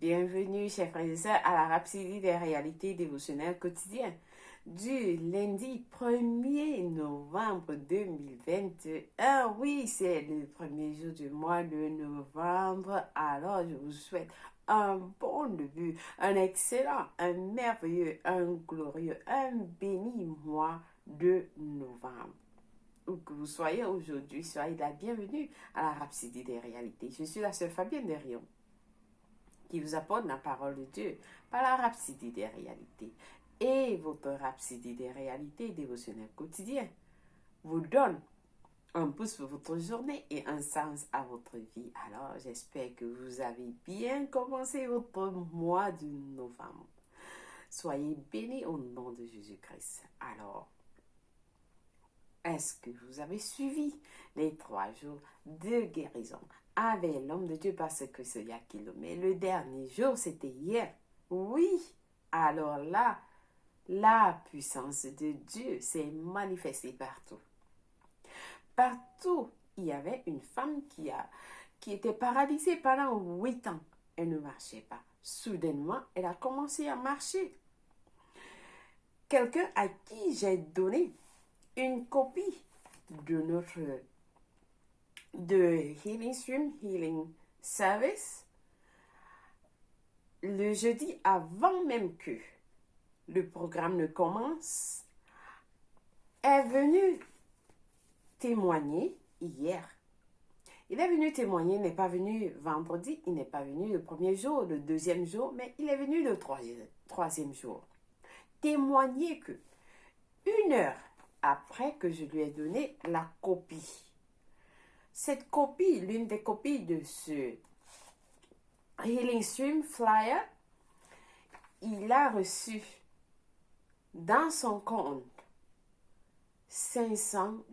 Bienvenue, chers frères et sœurs, à la Rhapsodie des réalités dévotionnelles quotidiennes du lundi 1er novembre 2021. Oui, c'est le premier jour du mois de novembre. Alors, je vous souhaite un bon début, un excellent, un merveilleux, un glorieux, un béni mois de novembre. Où que vous soyez aujourd'hui, soyez la bienvenue à la Rhapsodie des réalités. Je suis la sœur Fabienne Derion, qui vous apporte la parole de Dieu par la Rhapsodie des réalités. Et votre Rhapsodie des réalités dévotionnelle quotidien vous donne un pouce pour votre journée et un sens à votre vie. Alors, j'espère que vous avez bien commencé votre mois de novembre. Soyez bénis au nom de Jésus-Christ. Alors, est-ce que vous avez suivi les 3 jours de guérison avec l'homme de Dieu parce que c'est mais le dernier jour, c'était hier. Oui, alors là, la puissance de Dieu s'est manifestée partout. Partout, il y avait une femme qui était paralysée pendant 8 ans. Elle ne marchait pas. Soudainement, elle a commencé à marcher. Quelqu'un à qui j'ai donné une copie de Healing Stream Healing Service le jeudi avant même que le programme ne commence, est venu témoigner hier. Il est venu témoigner, il n'est pas venu vendredi, il n'est pas venu le premier jour, le deuxième jour, mais il est venu le troisième jour. Témoigner que 1 heure après que je lui ai donné la copie, cette copie, l'une des copies de ce Healing Stream Flyer, il a reçu dans son compte $500.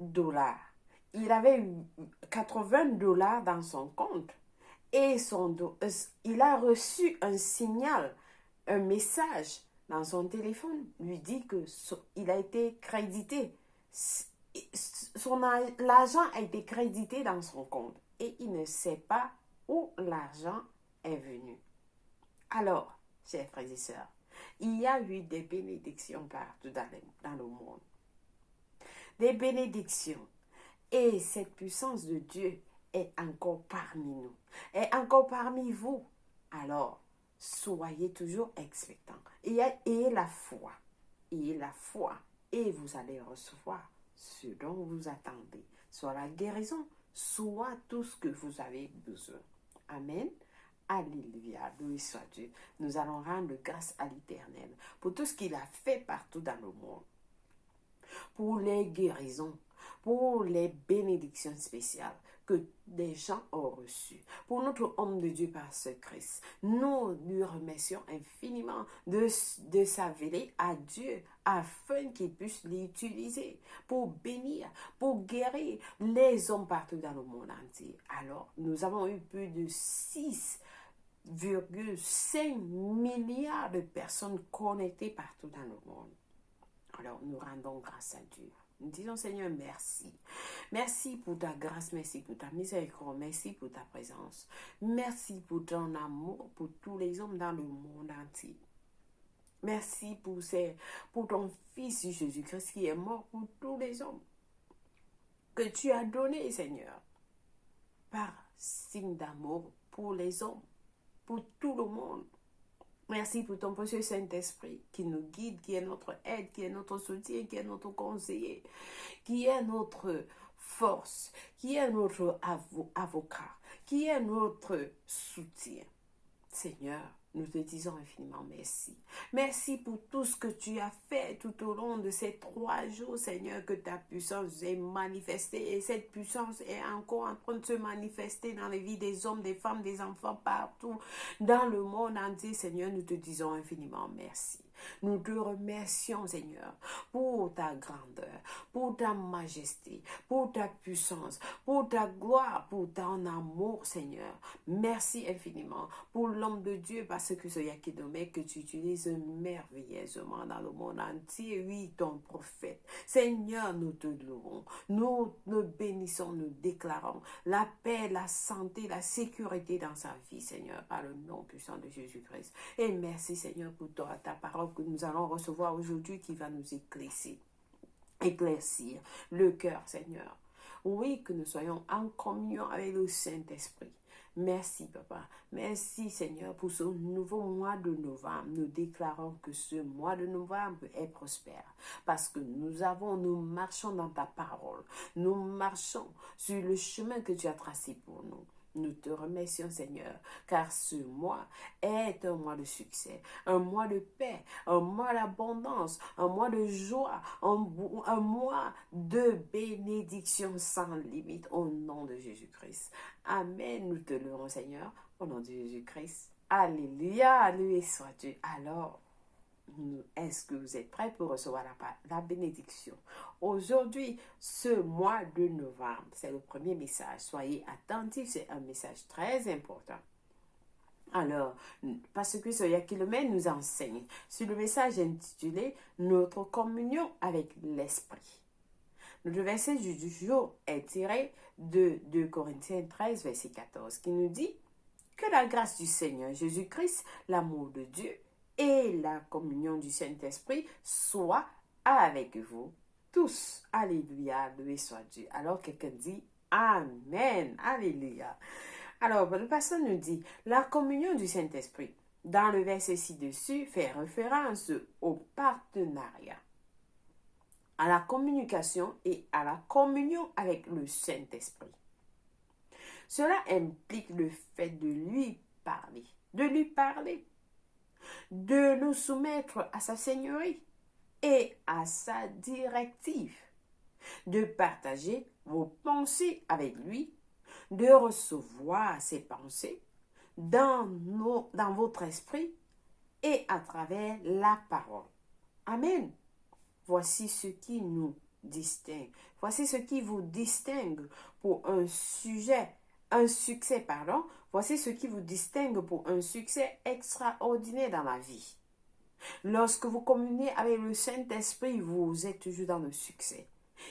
Il avait $80 dans son compte et il a reçu un signal, un message dans son téléphone, lui dit que il a été crédité. L'argent a été crédité dans son compte et il ne sait pas où l'argent est venu. Alors, chers frères et sœurs, il y a eu des bénédictions partout dans le monde. Des bénédictions. Et cette puissance de Dieu est encore parmi nous, est encore parmi vous. Alors, soyez toujours expectants. Ayez la foi. Ayez la foi. Et vous allez recevoir ce dont vous attendez. Soit la guérison, soit tout ce que vous avez besoin. Amen. Alléluia, loué soit Dieu. Nous allons rendre grâce à l'Éternel pour tout ce qu'il a fait partout dans le monde. Pour les guérisons, pour les bénédictions spéciales que des gens ont reçues. Pour notre homme de Dieu par ce Christ, nous lui remercions infiniment de s'avéler à Dieu afin qu'il puisse l'utiliser pour bénir, pour guérir les hommes partout dans le monde entier. Alors, nous avons eu plus de 6,5 milliards de personnes connectées partout dans le monde. Alors, nous rendons grâce à Dieu. Nous disons, Seigneur, merci. Merci pour ta grâce, merci pour ta miséricorde, merci pour ta présence. Merci pour ton amour pour tous les hommes dans le monde entier. Merci pour ton Fils Jésus-Christ qui est mort pour tous les hommes. Que tu as donné, Seigneur, par signe d'amour pour les hommes, pour tout le monde. Merci pour ton précieux Saint-Esprit qui nous guide, qui est notre aide, qui est notre soutien, qui est notre conseiller, qui est notre force, qui est notre avocat, qui est notre soutien. Seigneur, nous te disons infiniment merci. Merci pour tout ce que tu as fait tout au long de ces 3 jours, Seigneur, que ta puissance est manifestée. Et cette puissance est encore en train de se manifester dans les vies des hommes, des femmes, des enfants, partout dans le monde entier. Seigneur, nous te disons infiniment merci. Nous te remercions, Seigneur, pour ta grandeur, pour ta majesté, pour ta puissance, pour ta gloire, pour ton amour, Seigneur. Merci infiniment pour l'homme de Dieu, parce que c'est Yakidomé que tu utilises merveilleusement dans le monde entier. Oui, ton prophète. Seigneur, nous te louons. Nous nous bénissons, nous déclarons la paix, la santé, la sécurité dans sa vie, Seigneur, par le nom puissant de Jésus-Christ. Et merci, Seigneur, pour ta parole que nous allons recevoir aujourd'hui qui va nous éclaircir le cœur, Seigneur. Oui, que nous soyons en communion avec le Saint-Esprit. Merci, Papa. Merci, Seigneur, pour ce nouveau mois de novembre. Nous déclarons que ce mois de novembre est prospère parce que nous marchons dans ta parole. Nous marchons sur le chemin que tu as tracé pour nous. Nous te remercions, Seigneur, car ce mois est un mois de succès, un mois de paix, un mois d'abondance, un mois de joie, un mois de bénédiction sans limite au nom de Jésus-Christ. Amen. Nous te louons, Seigneur, au nom de Jésus-Christ. Alléluia, alléluia soit Dieu. Alors, est-ce que vous êtes prêts pour recevoir la bénédiction? Aujourd'hui, ce mois de novembre, c'est le premier message. Soyez attentifs, c'est un message très important. Alors, parce que ce Yakilomé nous enseigne sur le message intitulé « Notre communion avec l'Esprit ». Le verset du jour est tiré de 2 Corinthiens 13, verset 14, qui nous dit « Que la grâce du Seigneur Jésus-Christ, l'amour de Dieu et la communion du Saint-Esprit soient avec vous tous. » Alléluia, loué soit Dieu. Alors quelqu'un dit « Amen, alléluia ». Alors, le pasteur nous dit « La communion du Saint-Esprit ». Dans le verset ci-dessus, fait référence au partenariat, à la communication et à la communion avec le Saint-Esprit. Cela implique le fait de lui parler, de nous soumettre à sa seigneurie et à sa directive, de partager vos pensées avec lui, de recevoir ses pensées dans votre esprit et à travers la parole. Amen. Voici ce qui nous distingue. Voici ce qui vous distingue pour Voici ce qui vous distingue pour un succès extraordinaire dans la vie. Lorsque vous communiez avec le Saint-Esprit, vous êtes toujours dans le succès.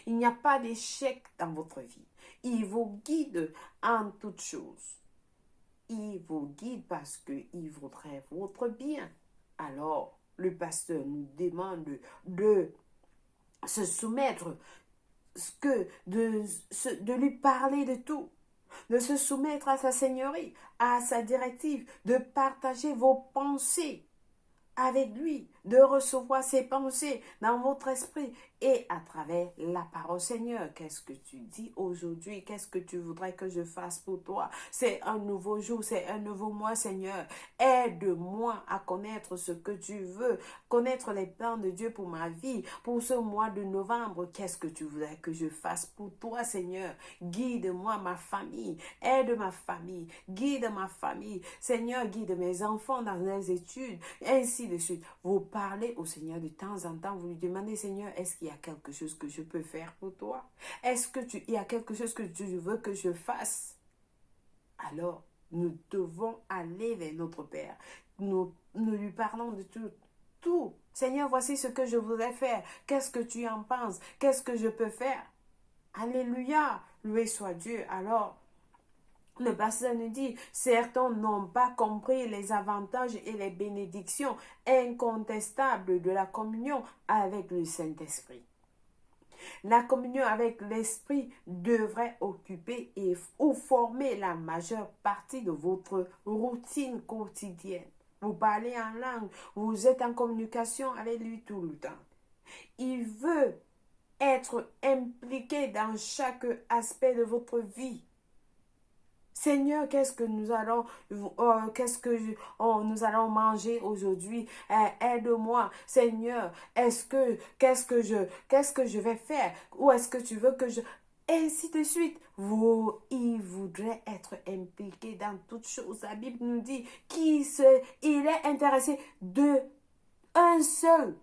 Il n'y a pas d'échec dans votre vie. Il vous guide en toutes choses. Il vous guide parce qu'il voudrait votre bien. Alors, le pasteur nous demande de se soumettre, de lui parler de tout, de se soumettre à sa seigneurie, à sa directive, de partager vos pensées avec lui, de recevoir ses pensées dans votre esprit et à travers la parole. Seigneur, qu'est-ce que tu dis aujourd'hui? Qu'est-ce que tu voudrais que je fasse pour toi? C'est un nouveau jour, c'est un nouveau mois, Seigneur. Aide-moi à connaître ce que tu veux, connaître les plans de Dieu pour ma vie, pour ce mois de novembre. Qu'est-ce que tu voudrais que je fasse pour toi, Seigneur? Guide-moi, ma famille, aide ma famille, guide ma famille. Seigneur, guide mes enfants dans les études, ainsi de suite. Vous parlez au Seigneur de temps en temps, vous lui demandez, Seigneur, est-ce qu'il y a quelque chose que je peux faire pour toi? Est-ce qu'il y a quelque chose que tu veux que je fasse? Alors, nous devons aller vers notre Père. Nous lui parlons de tout. Seigneur, voici ce que je voudrais faire. Qu'est-ce que tu en penses? Qu'est-ce que je peux faire? Alléluia, loué soit Dieu. Alors, le pasteur nous dit, certains n'ont pas compris les avantages et les bénédictions incontestables de la communion avec le Saint-Esprit. La communion avec l'Esprit devrait occuper ou former la majeure partie de votre routine quotidienne. Vous parlez en langue, vous êtes en communication avec lui tout le temps. Il veut être impliqué dans chaque aspect de votre vie. Seigneur, qu'est-ce que nous allons manger aujourd'hui? Aide-moi, Seigneur. Qu'est-ce que je vais faire? Où est-ce que tu veux que je... Ainsi de suite. Il voudrait être impliqué dans toutes choses. La Bible nous dit il est intéressé de un seul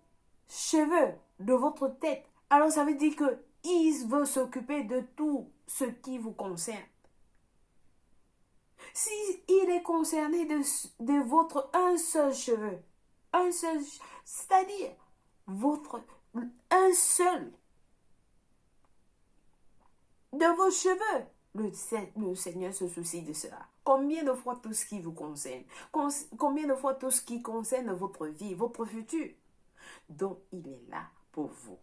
cheveu de votre tête. Alors ça veut dire que il veut s'occuper de tout ce qui vous concerne. Si il est concerné de votre un seul cheveu, un seul, c'est-à-dire votre un seul de vos cheveux, le Seigneur se soucie de cela. Combien de fois tout ce qui vous concerne, combien de fois tout ce qui concerne votre vie, votre futur. Donc, il est là pour vous.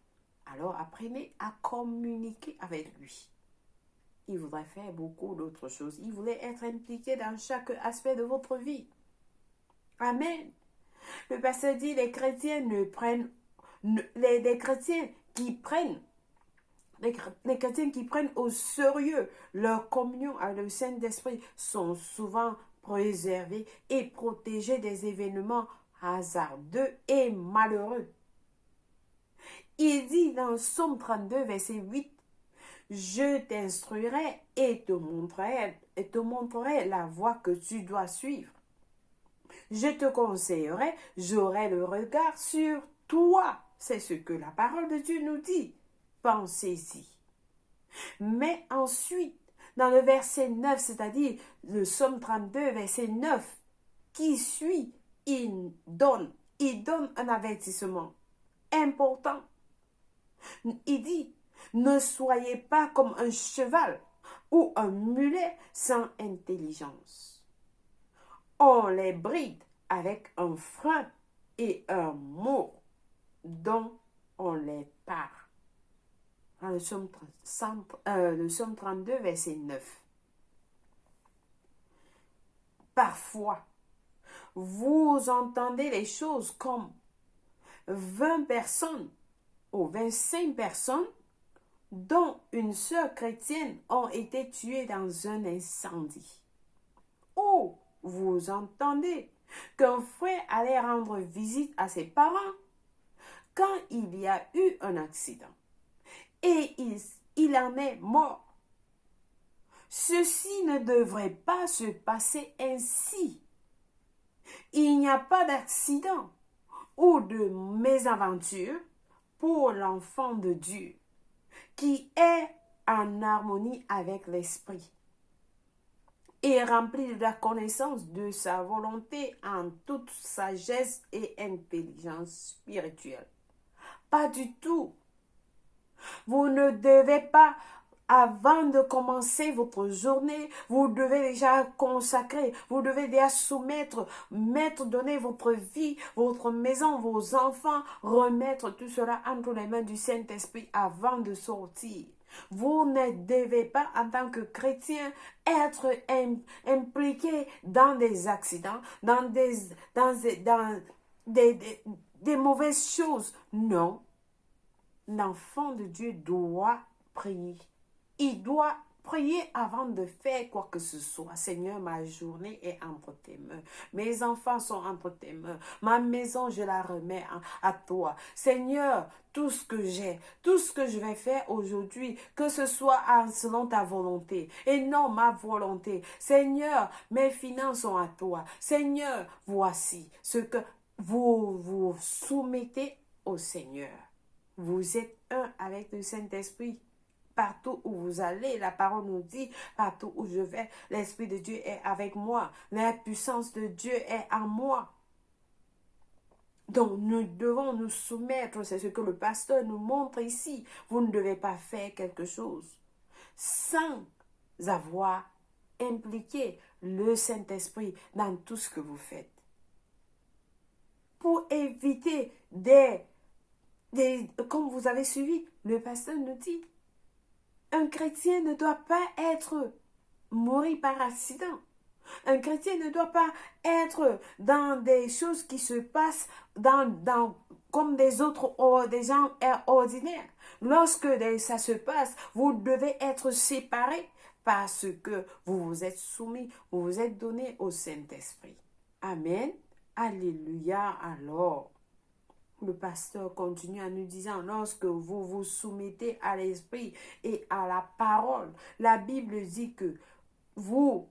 Alors, apprenez à communiquer avec lui. Il voudrait faire beaucoup d'autres choses. Il voulait être impliqué dans chaque aspect de votre vie. Amen. Le pasteur dit, les chrétiens les chrétiens qui prennent au sérieux leur communion avec le Saint-Esprit sont souvent préservés et protégés des événements hasardeux et malheureux. Il dit dans Psaume 32, verset 8, « Je t'instruirai et te montrerai la voie que tu dois suivre. Je te conseillerai, j'aurai le regard sur toi. » C'est ce que la parole de Dieu nous dit. Pensez-y. Mais ensuite, dans le verset 9, c'est-à-dire le Psaume 32, verset 9, qui suit, il donne un avertissement important. Il dit, ne soyez pas comme un cheval ou un mulet sans intelligence. On les bride avec un frein et un mot dont on les part. Dans le Psaume 32, verset 9. Parfois, vous entendez les choses comme 20 personnes ou 25 personnes dont une sœur chrétienne ont été tuées dans un incendie. Ou vous entendez qu'un frère allait rendre visite à ses parents quand il y a eu un accident et il en est mort. Ceci ne devrait pas se passer ainsi. Il n'y a pas d'accident ou de mésaventure pour l'enfant de Dieu qui est en harmonie avec l'Esprit et rempli de la connaissance de sa volonté en toute sagesse et intelligence spirituelle. Pas du tout. Vous ne devez pas, avant de commencer votre journée, vous devez déjà consacrer, vous devez déjà donner votre vie, votre maison, vos enfants, remettre tout cela entre les mains du Saint-Esprit avant de sortir. Vous ne devez pas, en tant que chrétien, être impliqué dans des accidents, dans des mauvaises choses. Non. L'enfant de Dieu doit prier. Il doit prier avant de faire quoi que ce soit. Seigneur, ma journée est entre tes mains. Mes enfants sont entre tes mains. Ma maison, je la remets à toi. Seigneur, tout ce que j'ai, tout ce que je vais faire aujourd'hui, que ce soit selon ta volonté et non ma volonté. Seigneur, mes finances sont à toi. Seigneur, voici ce que vous soumettez au Seigneur. Vous êtes un avec le Saint-Esprit. Partout où vous allez, la parole nous dit, partout où je vais, l'Esprit de Dieu est avec moi. La puissance de Dieu est en moi. Donc, nous devons nous soumettre. C'est ce que le pasteur nous montre ici. Vous ne devez pas faire quelque chose sans avoir impliqué le Saint-Esprit dans tout ce que vous faites. Pour éviter comme vous avez suivi, le pasteur nous dit, un chrétien ne doit pas mourir par accident. Un chrétien ne doit pas être dans des choses qui se passent comme des gens ordinaires. Lorsque ça se passe, vous devez être séparés parce que vous vous êtes soumis, vous vous êtes donné au Saint-Esprit. Amen. Alléluia. Alors, le pasteur continue en nous disant, lorsque vous vous soumettez à l'Esprit et à la parole, la Bible dit que vous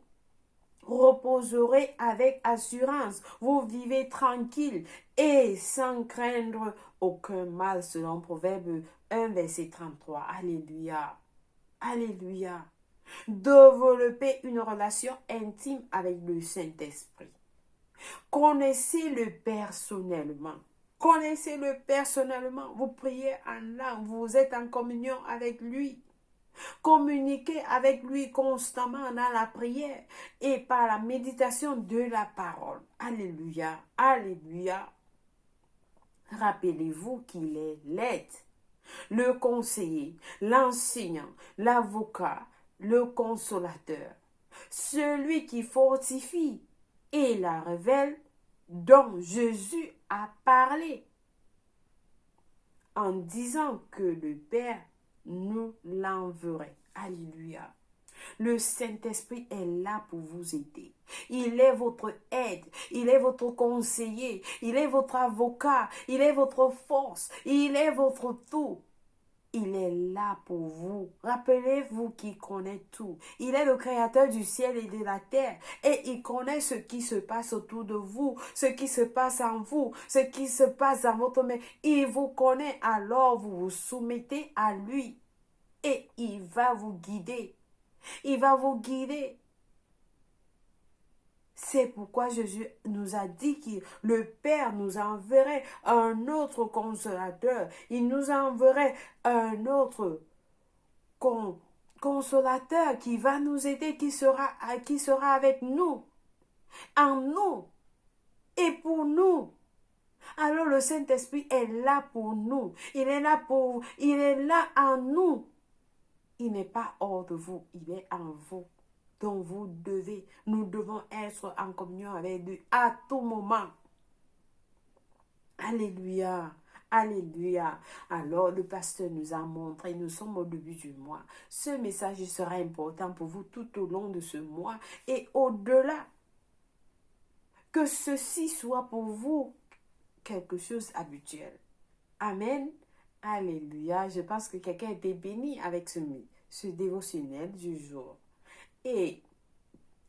reposerez avec assurance, vous vivez tranquille et sans craindre aucun mal, selon Proverbe 1, verset 33. Alléluia. Alléluia. Développer une relation intime avec le Saint-Esprit. Connaissez-le personnellement. Connaissez-le personnellement. Vous priez en langue. Vous êtes en communion avec lui. Communiquez avec lui constamment dans la prière et par la méditation de la parole. Alléluia. Alléluia. Rappelez-vous qu'il est l'aide, le conseiller, l'enseignant, l'avocat, le consolateur, celui qui fortifie et la révèle dont Jésus a parlé en disant que le Père nous l'enverrait. Alléluia. Le Saint-Esprit est là pour vous aider. Il est votre aide, il est votre conseiller, il est votre avocat, il est votre force, il est votre tout. Il est là pour vous. Rappelez-vous qu'il connaît tout. Il est le créateur du ciel et de la terre. Et il connaît ce qui se passe autour de vous, ce qui se passe en vous, ce qui se passe dans votre main. Il vous connaît, alors vous vous soumettez à lui. Et il va vous guider. Il va vous guider. C'est pourquoi Jésus nous a dit que le Père nous enverrait un autre consolateur. Il nous enverrait un autre consolateur qui va nous aider, qui sera avec nous, en nous et pour nous. Alors le Saint-Esprit est là pour nous. Il est là en nous. Il n'est pas hors de vous, il est en vous. Donc nous devons être en communion avec lui à tout moment. Alléluia, alléluia. Alors le pasteur nous a montré, nous sommes au début du mois. Ce message sera important pour vous tout au long de ce mois et au-delà. Que ceci soit pour vous quelque chose habituel. Amen. Alléluia. Je pense que quelqu'un a été béni avec ce dévotionnel du jour. Et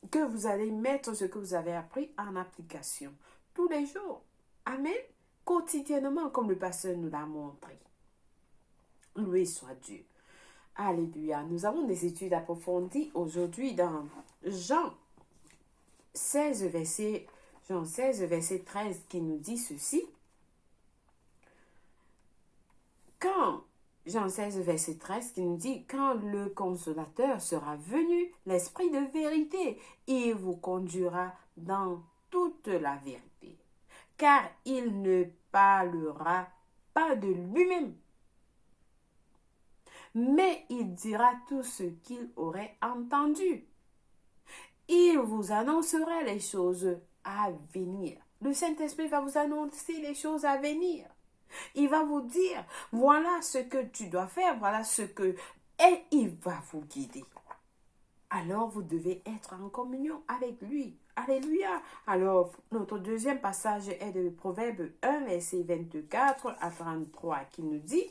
que vous allez mettre ce que vous avez appris en application tous les jours. Amen. Quotidiennement, comme le pasteur nous l'a montré. Loué soit Dieu. Alléluia. Nous avons des études approfondies aujourd'hui dans Jean 16, verset 13, qui nous dit ceci. Jean 16, verset 13, qui nous dit, quand le consolateur sera venu, l'esprit de vérité, il vous conduira dans toute la vérité. Car il ne parlera pas de lui-même, mais il dira tout ce qu'il aurait entendu. Il vous annoncera les choses à venir. Le Saint-Esprit va vous annoncer les choses à venir. Il va vous dire, voilà ce que tu dois faire, voilà ce que... Et il va vous guider. Alors, vous devez être en communion avec lui. Alléluia. Alors, notre deuxième passage est de Proverbe 1, verset 24 à 33, qui nous dit,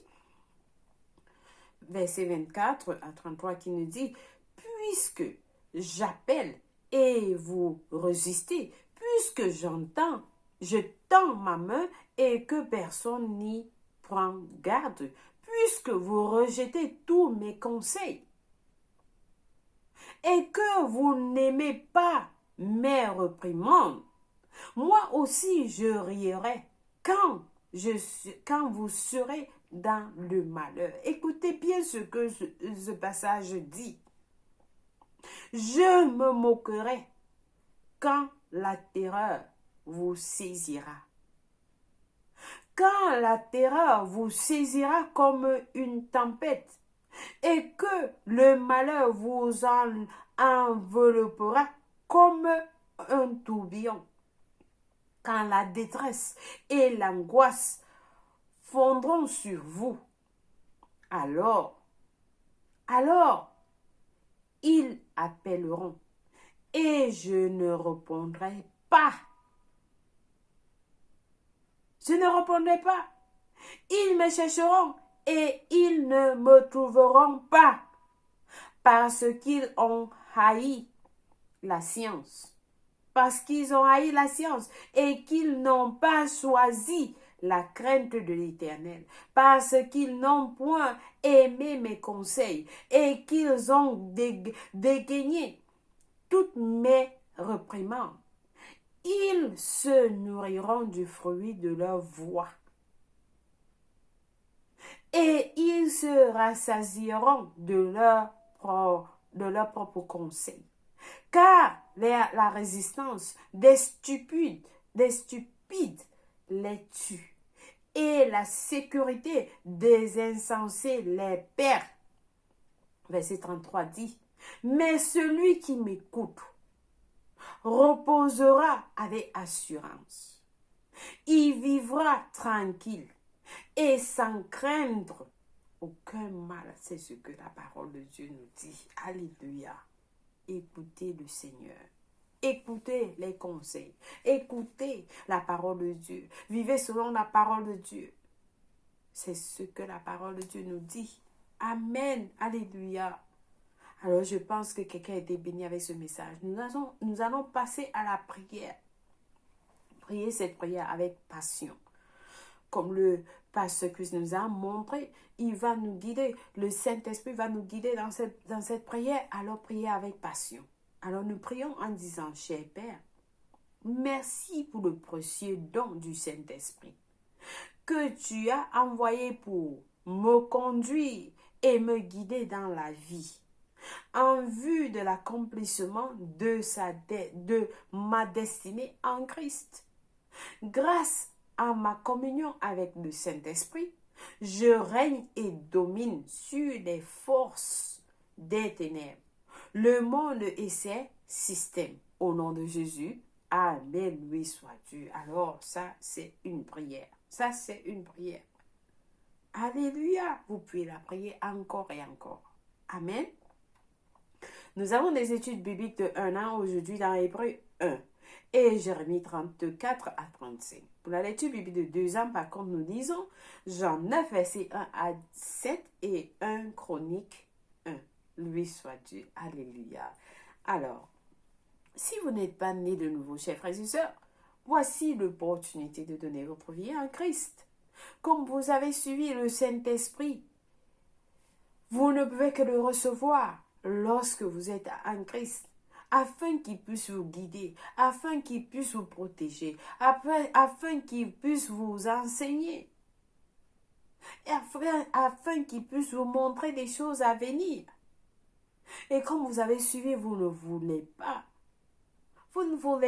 verset 24 à 33, qui nous dit, puisque j'appelle et vous résistez, puisque je tends ma main et que personne n'y prend garde, puisque vous rejetez tous mes conseils et que vous n'aimez pas mes réprimandes, moi aussi je rierai quand vous serez dans le malheur. Écoutez bien ce que ce passage dit. Je me moquerai quand la terreur vous saisira. Quand la terreur vous saisira comme une tempête et que le malheur vous enveloppera comme un tourbillon. Quand la détresse et l'angoisse fondront sur vous, alors ils appelleront et je ne répondrai pas. Je ne répondrai pas. Ils me chercheront et ils ne me trouveront pas parce qu'ils ont haï la science. Parce qu'ils ont haï la science et qu'ils n'ont pas choisi la crainte de l'Éternel, parce qu'ils n'ont point aimé mes conseils et qu'ils ont dégainé toutes mes réprimandes. Ils se nourriront du fruit de leur voix et ils se rassasieront de leur propre conseil. Car la résistance des stupides les tue, et la sécurité des insensés les perd. Verset 33 dit, mais celui qui m'écoute reposera avec assurance. Il vivra tranquille et sans craindre aucun mal. C'est ce que la parole de Dieu nous dit. Alléluia. Écoutez le Seigneur. Écoutez les conseils. Écoutez la parole de Dieu. Vivez selon la parole de Dieu. C'est ce que la parole de Dieu nous dit. Amen. Alléluia. Alors je pense que quelqu'un a été béni avec ce message. Nous allons passer à la prière. Priez cette prière avec passion. Comme le pasteur Chris nous a montré, il va nous guider. Le Saint-Esprit va nous guider dans cette prière. Alors priez avec passion. Alors nous prions en disant, cher Père, merci pour le précieux don du Saint-Esprit que tu as envoyé pour me conduire et me guider dans la vie, en vue de l'accomplissement de ma destinée en Christ. Grâce à ma communion avec le Saint-Esprit, je règne et domine sur les forces des ténèbres, le monde et ses systèmes. Au nom de Jésus, Amen, lui soit Dieu. Alors ça, c'est une prière. Ça, c'est une prière. Alléluia. Vous pouvez la prier encore et encore. Amen. Nous avons des études bibliques de 1 an aujourd'hui dans Hébreu 1 et Jérémie 34 à 35. Pour la lecture biblique de 2 ans, par contre, nous lisons Jean 9, verset 1 à 7 et 1 Chronique 1. Lui soit Dieu. Alléluia. Alors, si vous n'êtes pas né de nouveau, chers frères et sœurs, voici l'opportunité de donner votre vie à Christ. Comme vous avez suivi le Saint-Esprit, vous ne pouvez que le recevoir lorsque vous êtes en Christ, afin qu'il puisse vous guider, afin qu'il puisse vous protéger, afin qu'il puisse vous enseigner, et afin qu'il puisse vous montrer des choses à venir. Et comme vous avez suivi, vous ne voulez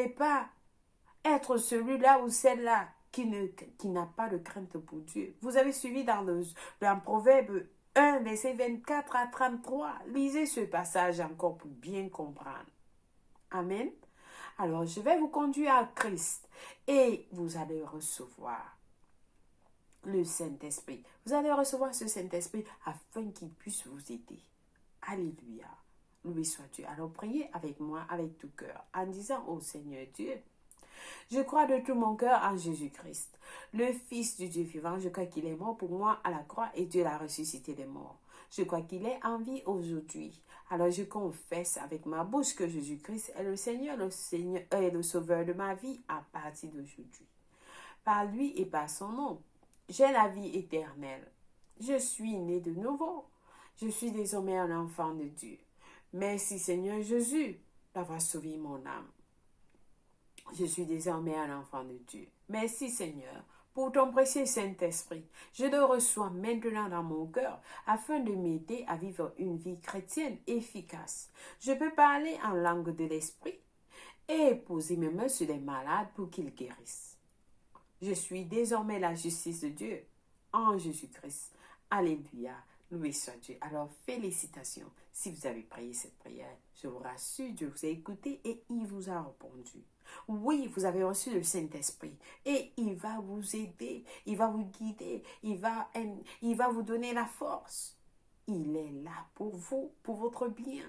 pas être celui-là ou celle-là qui n'a pas de crainte pour Dieu. Vous avez suivi dans Proverbe 1, verset 24 à 33. Lisez ce passage encore pour bien comprendre. Amen. Alors, je vais vous conduire à Christ et vous allez recevoir le Saint-Esprit. Vous allez recevoir ce Saint-Esprit afin qu'il puisse vous aider. Alléluia. Loué soit Dieu. Alors, priez avec moi, avec tout cœur, en disant au Seigneur Dieu, je crois de tout mon cœur en Jésus-Christ, le Fils du Dieu vivant. Je crois qu'il est mort pour moi à la croix et Dieu l'a ressuscité des morts. Je crois qu'il est en vie aujourd'hui. Alors je confesse avec ma bouche que Jésus-Christ est le Seigneur et le Sauveur de ma vie à partir d'aujourd'hui. Par lui et par son nom, j'ai la vie éternelle. Je suis né de nouveau. Je suis désormais un enfant de Dieu. Merci Seigneur Jésus d'avoir sauvé mon âme. Je suis désormais un enfant de Dieu. Merci Seigneur pour ton précieux Saint-Esprit. Je le reçois maintenant dans mon cœur afin de m'aider à vivre une vie chrétienne efficace. Je peux parler en langue de l'Esprit et poser mes mains sur les malades pour qu'ils guérissent. Je suis désormais la justice de Dieu en Jésus-Christ. Alléluia. Loué soit Dieu. Alors, félicitations. Si vous avez prié cette prière, je vous rassure, Dieu vous a écouté et il vous a répondu. Oui, vous avez reçu le Saint-Esprit et il va vous aider, il va vous guider, il va vous donner la force. Il est là pour vous, pour votre bien.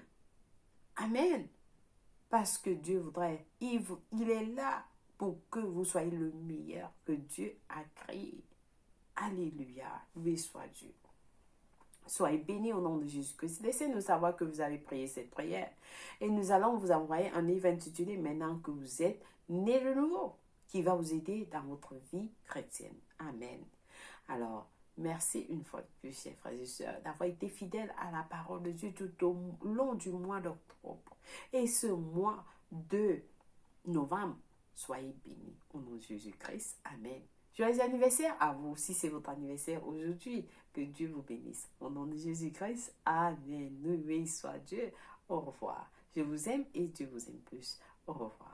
Amen. Parce que Dieu voudrait, il est là pour que vous soyez le meilleur que Dieu a créé. Alléluia. Loué soit Dieu. Soyez bénis au nom de Jésus-Christ. Laissez-nous savoir que vous avez prié cette prière. Et nous allons vous envoyer un livre intitulé « Maintenant que vous êtes né de nouveau » qui va vous aider dans votre vie chrétienne. Amen. Alors, merci une fois de plus, chers frères et sœurs, d'avoir été fidèles à la parole de Dieu tout au long du mois d'octobre. Et ce mois de novembre, soyez bénis au nom de Jésus-Christ. Amen. Joyeux anniversaire à vous, si c'est votre anniversaire aujourd'hui. Que Dieu vous bénisse. Au nom de Jésus-Christ. Amen. Loué soit Dieu. Au revoir. Je vous aime et Dieu vous aime plus. Au revoir.